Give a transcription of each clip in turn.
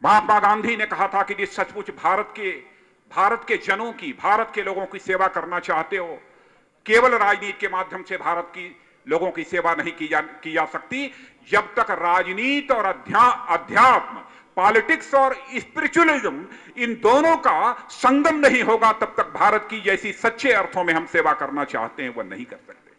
महात्मा गांधी ने कहा था कि यदि सचमुच भारत के जनों की, भारत के लोगों की सेवा करना चाहते हो, केवल राजनीति के माध्यम से भारत की लोगों की सेवा नहीं की जा सकती। जब तक राजनीति और अध्यात्म, पॉलिटिक्स और स्पिरिचुअलिज्म, इन दोनों का संगम नहीं होगा, तब तक भारत की जैसी सच्चे अर्थों में हम सेवा करना चाहते हैं वह नहीं कर सकते।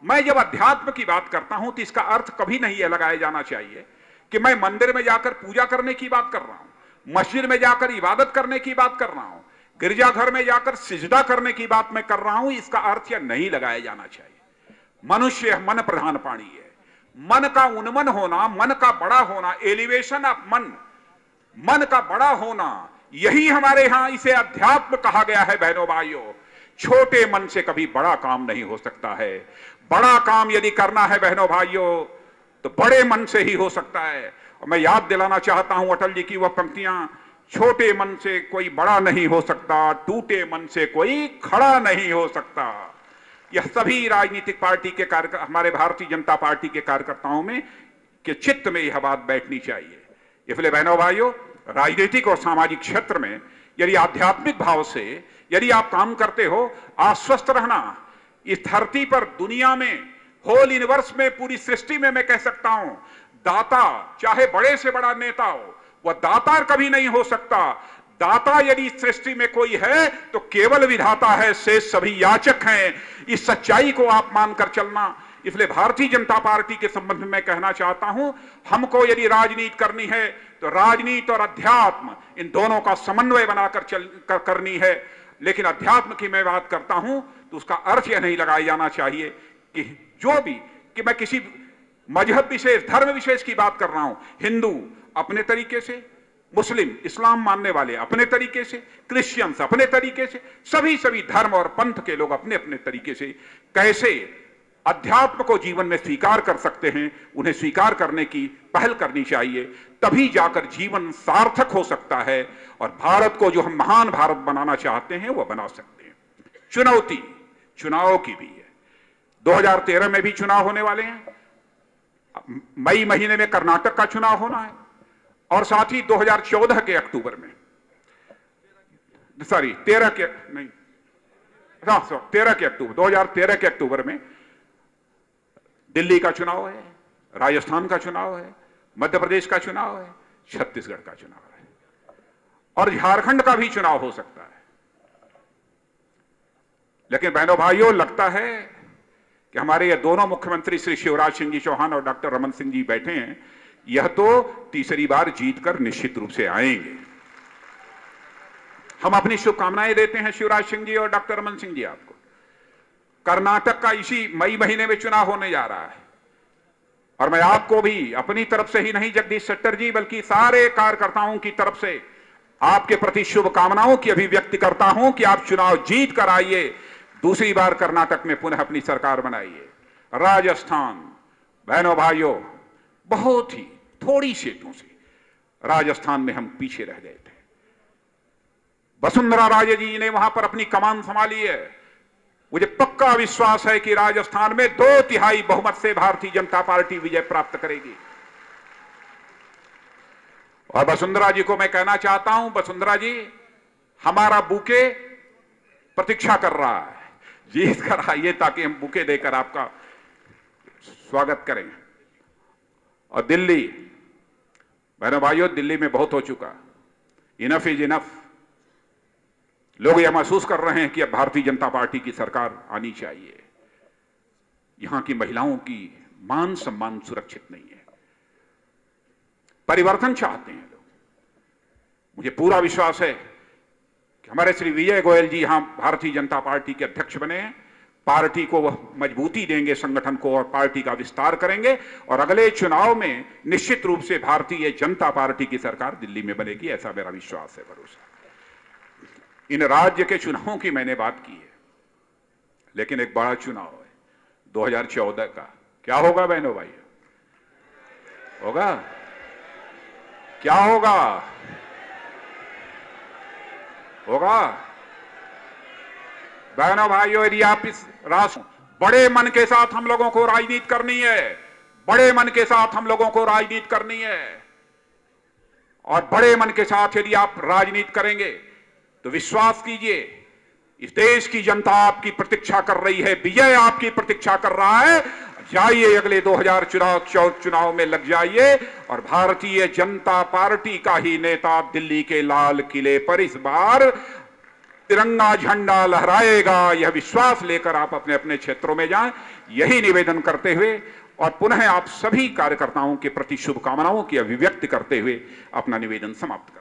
मैं जब अध्यात्म की बात करता हूं तो इसका अर्थ कभी नहीं यह लगाया जाना चाहिए कि मैं मंदिर में जाकर पूजा करने की बात कर रहा हूं, मस्जिद में जाकर इबादत करने की बात कर रहा हूं, गिरजाघर में जाकर सिजदा करने की बात मैं कर रहा हूं। इसका अर्थ यह नहीं लगाया जाना चाहिए। मनुष्य मन प्रधान प्राणी है। मन का उन्मन होना, मन का बड़ा होना, एलिवेशन ऑफ मन, मन का बड़ा होना, यही हमारे यहां इसे अध्यात्म कहा गया है। बहनों भाइयों, छोटे मन से कभी बड़ा काम नहीं हो सकता है। बड़ा काम यदि करना है बहनों भाइयों तो बड़े मन से ही हो सकता है। और मैं याद दिलाना चाहता हूं अटल जी की वह पंक्तियां, छोटे मन से कोई बड़ा नहीं हो सकता, टूटे मन से कोई खड़ा नहीं हो सकता। यह सभी राजनीतिक पार्टी के हमारे भारतीय जनता पार्टी के कार्यकर्ताओं में के चित्त में यह बात बैठनी चाहिए। इसलिए बहनों भाइयों, राजनीतिक और सामाजिक क्षेत्र में यदि आध्यात्मिक भाव से यदि आप काम करते हो, आश्वस्त रहना, इस धरती पर, दुनिया में, होल यूनिवर्स में, पूरी सृष्टि में मैं कह सकता हूं, दाता चाहे बड़े से बड़ा नेता हो, वह दाता कभी नहीं हो सकता। दाता यदि सृष्टि में कोई है तो केवल विधाता है, शेष सभी याचक हैं। इस सच्चाई को आप मानकर चलना। इसलिए भारतीय जनता पार्टी के संबंध में मैं कहना चाहता हूं, हमको यदि राजनीति करनी है तो राजनीति और अध्यात्म, इन दोनों का समन्वय बनाकर करनी है। लेकिन अध्यात्म की मैं बात करता हूं तो उसका अर्थ यह नहीं लगाया जाना चाहिए कि जो भी, कि मैं किसी मजहब विशेष, धर्म विशेष की बात कर रहा हूं। हिंदू अपने तरीके से, मुस्लिम, इस्लाम मानने वाले अपने तरीके से, क्रिश्चियंस अपने तरीके से, सभी धर्म और पंथ के लोग अपने अपने तरीके से कैसे अध्यात्म को जीवन में स्वीकार कर सकते हैं, उन्हें स्वीकार करने की पहल करनी चाहिए। तभी जाकर जीवन सार्थक हो सकता है और भारत को जो हम महान भारत बनाना चाहते हैं वह बना सकते हैं। चुनौती चुनाव की भी है। 2013 में भी चुनाव होने वाले हैं। मई महीने में कर्नाटक का चुनाव होना है और साथ ही 2014 के अक्टूबर में, सॉरी 13 के नहीं, 13 के अक्टूबर, 2013 के अक्टूबर में दिल्ली का चुनाव है, राजस्थान का चुनाव है, मध्य प्रदेश का चुनाव है, छत्तीसगढ़ का चुनाव है और झारखंड का भी चुनाव हो सकता है। लेकिन बहनों भाइयों, लगता है कि हमारे ये दोनों मुख्यमंत्री श्री शिवराज सिंह जी चौहान और डॉक्टर रमन सिंह जी बैठे हैं, यह तो तीसरी बार जीतकर निश्चित रूप से आएंगे। हम अपनी शुभकामनाएं देते हैं शिवराज सिंह जी और डॉक्टर रमन सिंह जी आपको। कर्नाटक का इसी मई महीने में चुनाव होने जा रहा है और मैं आपको भी अपनी तरफ से ही नहीं, जगदीश शेट्टर जी, बल्कि सारे कार्यकर्ताओं की तरफ से आपके प्रति शुभकामनाओं की अभिव्यक्ति करता हूं कि आप चुनाव जीत कर आइए, दूसरी बार कर्नाटक में पुनः अपनी सरकार बनाइए। राजस्थान, बहनों भाइयों, बहुत ही थोड़ी सीटों से राजस्थान में हम पीछे रह गए थे। वसुंधरा राजे जी ने वहां पर अपनी कमान संभाली है। मुझे पक्का विश्वास है कि राजस्थान में 2/3 बहुमत से भारतीय जनता पार्टी विजय प्राप्त करेगी। और वसुंधरा जी को मैं कहना चाहता हूं, वसुंधरा जी, हमारा बुके प्रतीक्षा कर रहा है, जीत कर आइए ताकि हम बुके देकर आपका स्वागत करें। और दिल्ली, बहनों भाइयों, दिल्ली में बहुत हो चुका, इनफ इज इनफ। लोग यह महसूस कर रहे हैं कि अब भारतीय जनता पार्टी की सरकार आनी चाहिए। यहां की महिलाओं की मान सम्मान सुरक्षित नहीं है। परिवर्तन चाहते हैं लोग। मुझे पूरा विश्वास है कि हमारे श्री विजय गोयल जी यहां भारतीय जनता पार्टी के अध्यक्ष बने हैं, पार्टी को वह मजबूती देंगे, संगठन को, और पार्टी का विस्तार करेंगे और अगले चुनाव में निश्चित रूप से भारतीय जनता पार्टी की सरकार दिल्ली में बनेगी, ऐसा मेरा विश्वास है, भरोसा। इन राज्य के चुनावों की मैंने बात की है, लेकिन एक बड़ा चुनाव है 2014 का। क्या होगा बहनों भाई? होगा? क्या होगा? होगा? बहनों भाइयों, यदि आप इस राष्ट्र, बड़े मन के साथ हम लोगों को राजनीति करनी है, बड़े मन के साथ हम लोगों को राजनीति करनी है। और बड़े मन के साथ यदि आप राजनीति करेंगे तो विश्वास कीजिए, इस देश की जनता आपकी प्रतीक्षा कर रही है, विजय आपकी प्रतीक्षा कर रहा है। जाइए अगले 2024 चुनाव में लग जाइए और भारतीय जनता पार्टी का ही नेता दिल्ली के लाल किले पर इस बार तिरंगा झंडा लहराएगा। यह विश्वास लेकर आप अपने अपने क्षेत्रों में जाएं। यही निवेदन करते हुए और पुनः आप सभी कार्यकर्ताओं के प्रति शुभकामनाओं की अभिव्यक्ति करते हुए अपना निवेदन समाप्त करें।